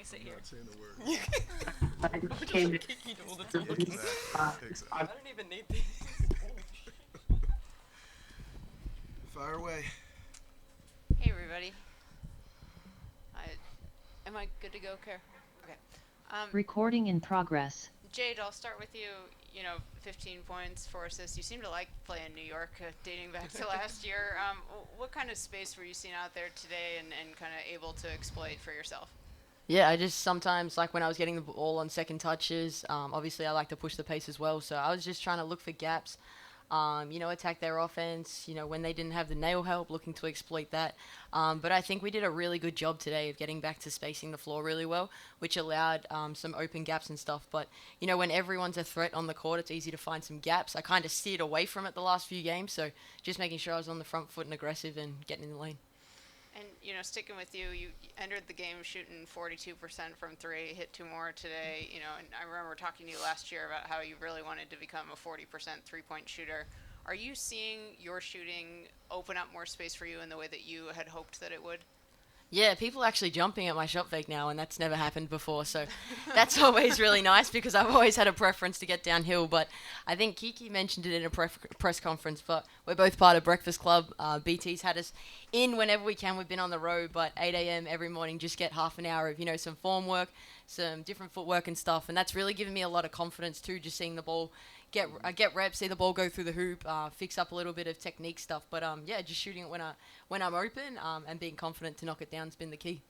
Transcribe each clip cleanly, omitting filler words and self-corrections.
sit here. Not saying the word. I just came to Kiki all the Yeah, time. exactly. I don't even need these. Fire away. Hey everybody. Am I good to go, Care? Okay. Recording in progress. Jade, I'll start with you. 15 points, 4 assists. You seem to like playing New York, dating back to last year. What kind of space were you seeing out there today and kind of able to exploit for yourself? Yeah, I just sometimes, like when I was getting the ball on second touches, obviously I like to push the pace as well. So I was just trying to look for gaps, attack their offense, when they didn't have the nail help, looking to exploit that. But I think we did a really good job today of getting back to spacing the floor really well, which allowed some open gaps and stuff. But, when everyone's a threat on the court, it's easy to find some gaps. I kind of steered away from it the last few games, so just making sure I was on the front foot and aggressive and getting in the lane. And, sticking with you, you entered the game shooting 42% from three, hit 2 more today, and I remember talking to you last year about how you really wanted to become a 40% three-point shooter. Are you seeing your shooting open up more space for you in the way that you had hoped that it would? Yeah, people are actually jumping at my shot fake now, and that's never happened before, so that's always really nice because I've always had a preference to get downhill, but I think Kiki mentioned it in a press conference, but we're both part of Breakfast Club. BT's had us in whenever we can. We've been on the road, but 8 a.m. every morning, just get half an hour of, some form work, some different footwork and stuff, and that's really given me a lot of confidence too, just seeing the ball get reps, see the ball go through the hoop, fix up a little bit of technique stuff. But just shooting it when I'm open and being confident to knock it down has been the key.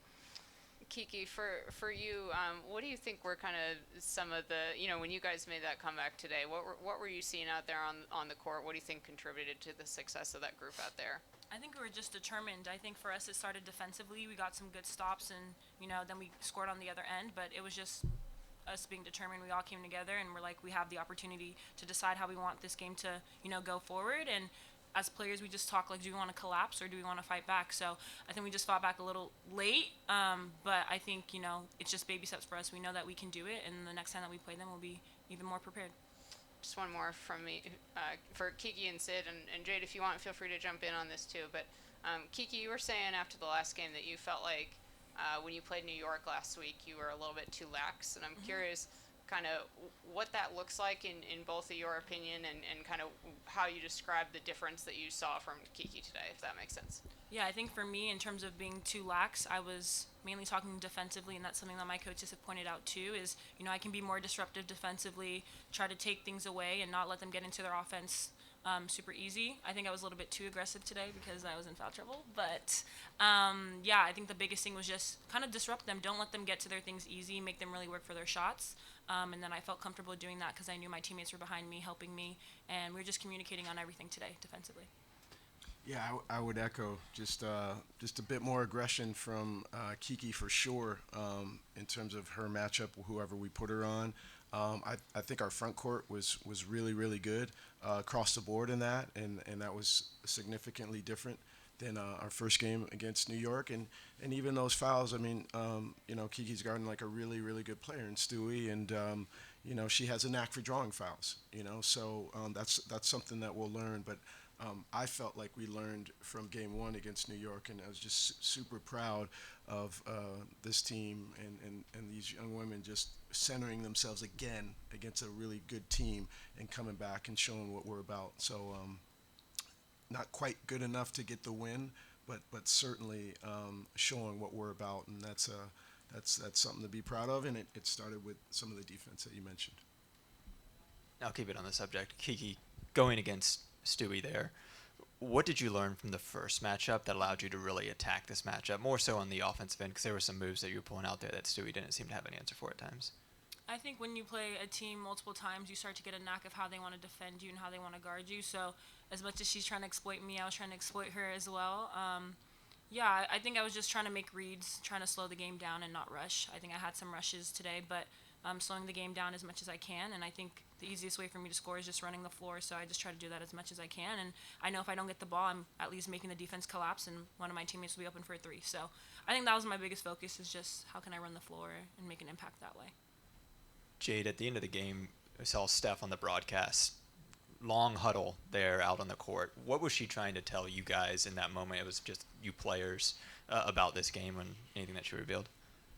Kiki, for you, what do you think were kind of some of the, when you guys made that comeback today, what were you seeing out there on the court? What do you think contributed to the success of that group out there? I think we were just determined. I think for us it started defensively. We got some good stops and, then we scored on the other end, but it was just us being determined. We all came together and we're like, we have the opportunity to decide how we want this game to, go forward. And as players, we just talk like, do we want to collapse or do we want to fight back? So I think we just fought back a little late, but I think, it's just baby steps for us. We know that we can do it, and the next time that we play them, we'll be even more prepared. Just one more from me for Kiki and Sid, and Jade, if you want, feel free to jump in on this too. But Kiki, you were saying after the last game that you felt like when you played New York last week, you were a little bit too lax, and I'm curious kind of what that looks like in both of your opinion and kind of how you describe the difference that you saw from Kiki today, if that makes sense. Yeah, I think for me, in terms of being too lax, I was mainly talking defensively, and that's something that my coaches have pointed out too, is, I can be more disruptive defensively, try to take things away and not let them get into their offense super easy. I think I was a little bit too aggressive today because I was in foul trouble. But, I think the biggest thing was just kind of disrupt them. Don't let them get to their things easy. Make them really work for their shots. And then I felt comfortable doing that because I knew my teammates were behind me, helping me. And we were just communicating on everything today defensively. Yeah, I would echo just a bit more aggression from Kiki for sure in terms of her matchup, whoever we put her on. I think our front court was really, really good across the board in that, and that was significantly different than our first game against New York. And even those fouls, I mean, Kiki's guarding like a really, really good player in Stewie, and, she has a knack for drawing fouls, so that's something that we'll learn. But I felt like we learned from game one against New York, and I was just super proud of this team and these young women just centering themselves again against a really good team and coming back and showing what we're about. So not quite good enough to get the win, but certainly showing what we're about, and that's something to be proud of, and it started with some of the defense that you mentioned. I'll keep it on the subject. Kiki, going against Stewie there, what did you learn from the first matchup that allowed you to really attack this matchup, more so on the offensive end, because there were some moves that you were pulling out there that Stewie didn't seem to have an answer for at times? I think when you play a team multiple times, you start to get a knack of how they want to defend you and how they want to guard you. So as much as she's trying to exploit me, I was trying to exploit her as well. I think I was just trying to make reads, trying to slow the game down and not rush. I think I had some rushes today, but slowing the game down as much as I can. And I think the easiest way for me to score is just running the floor. So I just try to do that as much as I can. And I know if I don't get the ball, I'm at least making the defense collapse, and one of my teammates will be open for a three. So I think that was my biggest focus, is just how can I run the floor and make an impact that way. Jade, at the end of the game, I saw Steph on the broadcast. Long huddle there out on the court. What was she trying to tell you guys in that moment? It was just you players about this game and anything that she revealed?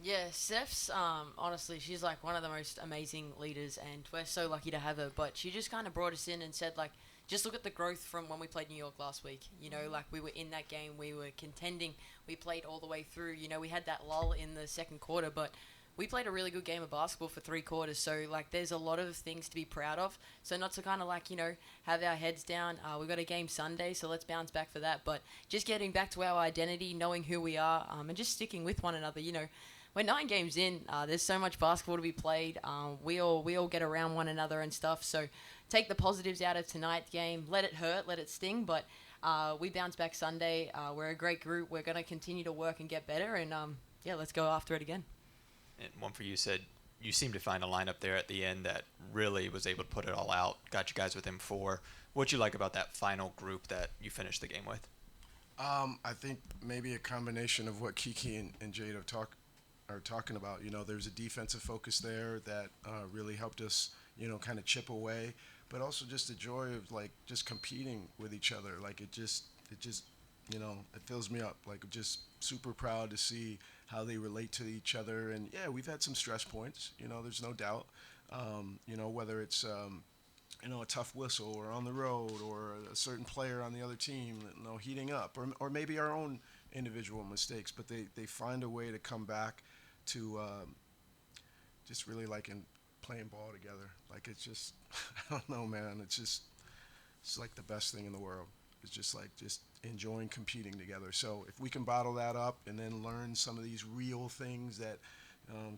Yeah, Steph's honestly, she's like one of the most amazing leaders, and we're so lucky to have her. But she just kind of brought us in and said, like, just look at the growth from when we played New York last week. You know, like we were in that game, we were contending, we played all the way through. You know, we had that lull in the second quarter, but we played a really good game of basketball for 3 quarters. So like, there's a lot of things to be proud of. So not to kind of like, you know, have our heads down. We got a game Sunday, so let's bounce back for that. But just getting back to our identity, knowing who we are, and just sticking with one another. You know, we're 9 games in. There's so much basketball to be played. We all get around one another and stuff. So take the positives out of tonight's game. Let it hurt, let it sting, but we bounce back Sunday. We're a great group. We're going to continue to work and get better, and yeah, let's go after it again. And one for you said you seemed to find a lineup there at the end that really was able to put it all out, got you guys within 4. What'd you like about that final group that you finished the game with? I think maybe a combination of what Kiki and Jade are talking about. You know, there's a defensive focus there that really helped us, you know, kind of chip away, but also just the joy of like just competing with each other. Like it just, you know, it fills me up. Like just super proud to see how they relate to each other. And yeah, we've had some stress points. You know, there's no doubt. You know, whether it's you know, a tough whistle or on the road or a certain player on the other team, you know, heating up, or maybe our own individual mistakes, but they find a way to come back to just really like in playing ball together. Like it's just, I don't know, man. It's like the best thing in the world. It's just like just enjoying competing together. So if we can bottle that up and then learn some of these real things that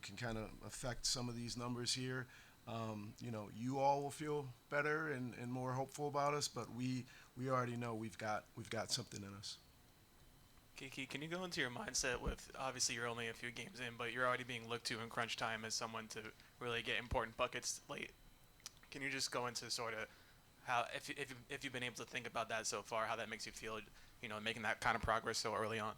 can kind of affect some of these numbers here, you know, you all will feel better and more hopeful about us. But we already know we've got something in us. Kiki, can you go into your mindset with, obviously you're only a few games in, but you're already being looked to in crunch time as someone to really get important buckets late. Can you just go into sort of how, if you've been able to think about that so far, how that makes you feel, you know, making that kind of progress so early on?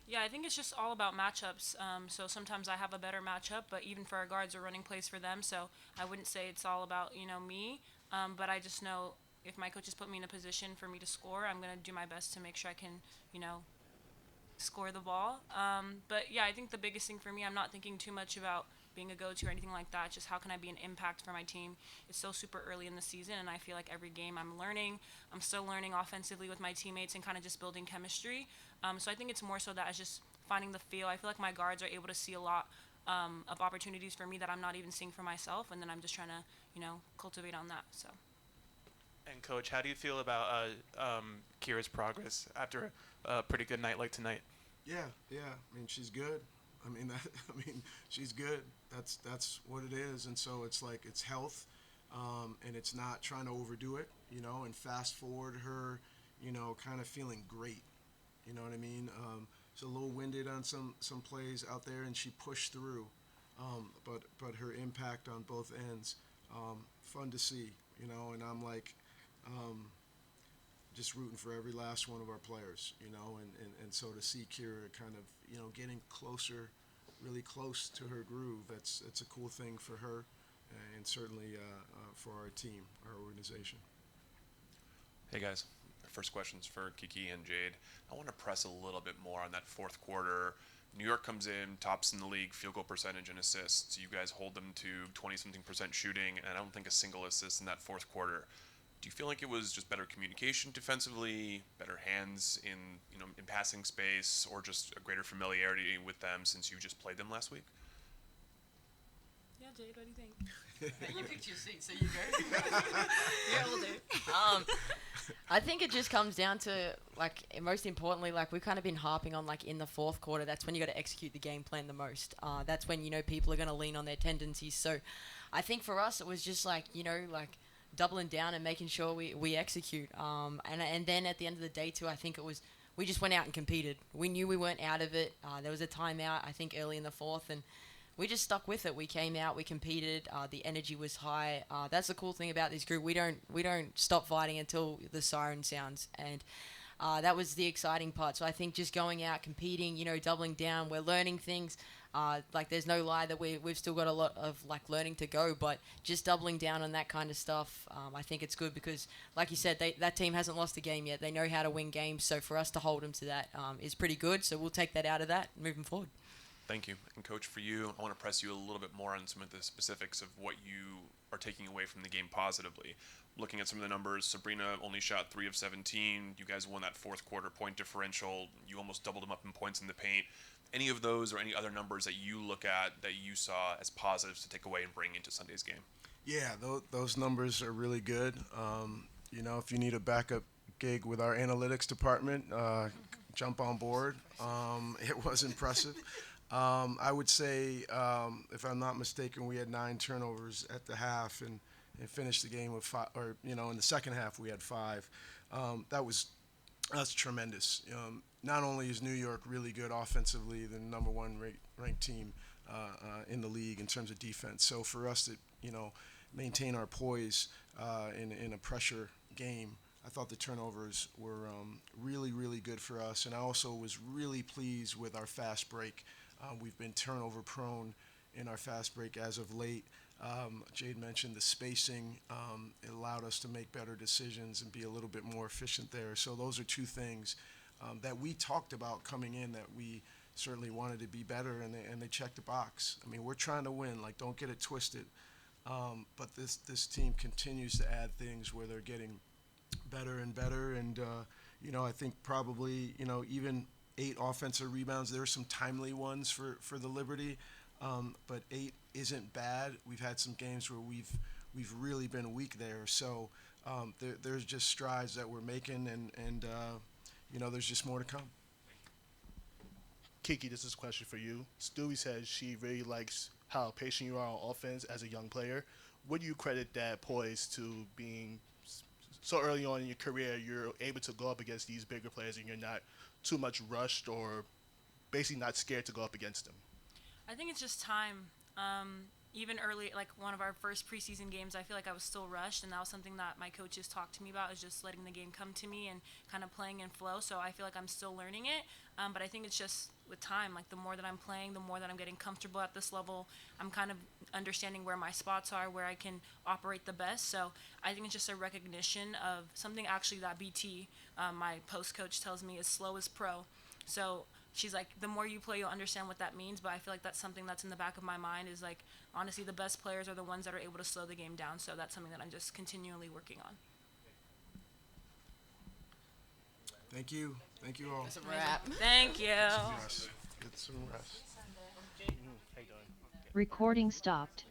Yeah, I think it's just all about matchups. So sometimes I have a better matchup, but even for our guards, we're running plays for them. So I wouldn't say it's all about, you know, me. But I just know if my coaches put me in a position for me to score, I'm going to do my best to make sure I can, you know, score the ball. But yeah, I think the biggest thing for me, I'm not thinking too much about being a go-to or anything like that. Just how can I be an impact for my team? It's still super early in the season, and I feel like every game I'm learning. I'm still learning offensively with my teammates and kind of just building chemistry. So I think it's more so that it's just finding the feel. I feel like my guards are able to see a lot of opportunities for me that I'm not even seeing for myself, and then I'm just trying to, you know, cultivate on that. So. And Coach, how do you feel about Kira's progress after a pretty good night like tonight? Yeah. I mean, she's good. I mean, she's good. That's what it is. And so it's like it's health, and it's not trying to overdo it, you know, and fast forward her, you know, kind of feeling great. You know what I mean? She's a little winded on some plays out there, and she pushed through. But her impact on both ends, fun to see, you know. And I'm like, just rooting for every last one of our players, you know, and so to see Kira kind of, you know, getting closer, really close to her groove, it's a cool thing for her, and certainly for our team, our organization. Hey guys, my first question's for Kiki and Jade. I want to press a little bit more on that fourth quarter. New York comes in, tops in the league, field goal percentage and assists. You guys hold them to 20-something% shooting, and I don't think a single assist in that fourth quarter. Do you feel like it was just better communication defensively, better hands in passing space, or just a greater familiarity with them since you just played them last week? Yeah, Jade, what do you think? You picked your seat, so you go. Yeah, we'll do. I think it just comes down to, like, most importantly, like, we've kind of been harping on, like, in the fourth quarter, that's when you got to execute the game plan the most. That's when, you know, people are going to lean on their tendencies. So I think for us, it was just, like, you know, like, doubling down and making sure we execute. And then at the end of the day, too, I think it was, we just went out and competed. We knew we weren't out of it. There was a timeout, I think, early in the fourth, and we just stuck with it. We came out, we competed. The energy was high. That's the cool thing about this group. We don't stop fighting until the siren sounds, and that was the exciting part. So I think just going out, competing, you know, doubling down. We're learning things. Like, there's no lie that we've still got a lot of, like, learning to go, but just doubling down on that kind of stuff, I think it's good because, like you said, that team hasn't lost a game yet. They know how to win games, so for us to hold them to that is pretty good. So we'll take that out of that moving forward. Thank you. And Coach, for you, I want to press you a little bit more on some of the specifics of what you are taking away from the game positively. Looking at some of the numbers, Sabrina only shot 3 of 17. You guys won that fourth quarter point differential. You almost doubled them up in points in the paint. Any of those or any other numbers that you look at that you saw as positives to take away and bring into Sunday's game? Yeah, those numbers are really good. If you need a backup gig with our analytics department, jump on board. It was impressive. I would say, if I'm not mistaken, we had 9 turnovers at the half and finished the game with 5. Or in the second half we had 5. That's tremendous. Not only is New York really good offensively, the number 1 ranked team in the league in terms of defense. So for us to maintain our poise in a pressure game, I thought the turnovers were really, really good for us. And I also was really pleased with our fast break. We've been turnover prone in our fast break as of late. Jade mentioned the spacing. It allowed us to make better decisions and be a little bit more efficient there. So those are 2 things that we talked about coming in that we certainly wanted to be better, and they checked the box. I mean, we're trying to win. Like, don't get it twisted. But this team continues to add things where they're getting better and better. And, I think probably, even 8 offensive rebounds. There are some timely ones for the Liberty, but 8 isn't bad. We've had some games where we've really been weak there. So there's just strides that we're making, and there's just more to come. Kiki, this is a question for you. Stewie says she really likes how patient you are on offense as a young player. Would you credit that poise to being so early on in your career, you're able to go up against these bigger players and you're not too much rushed or basically not scared to go up against them? I think it's just time. Even early, like one of our first preseason games, I feel like I was still rushed, and that was something that my coaches talked to me about, is just letting the game come to me and kind of playing in flow. So I feel like I'm still learning it, but I think it's just with time. Like, the more that I'm playing, the more that I'm getting comfortable at this level. I'm kind of understanding where my spots are, where I can operate the best. So I think it's just a recognition of something actually that BT, my post coach, tells me is slow is pro. So she's like, the more you play, you'll understand what that means. But I feel like that's something that's in the back of my mind, is like, honestly, the best players are the ones that are able to slow the game down. So that's something that I'm just continually working on. Thank you all. That's a wrap. Thank you. Yes. Get some rest. Recording stopped.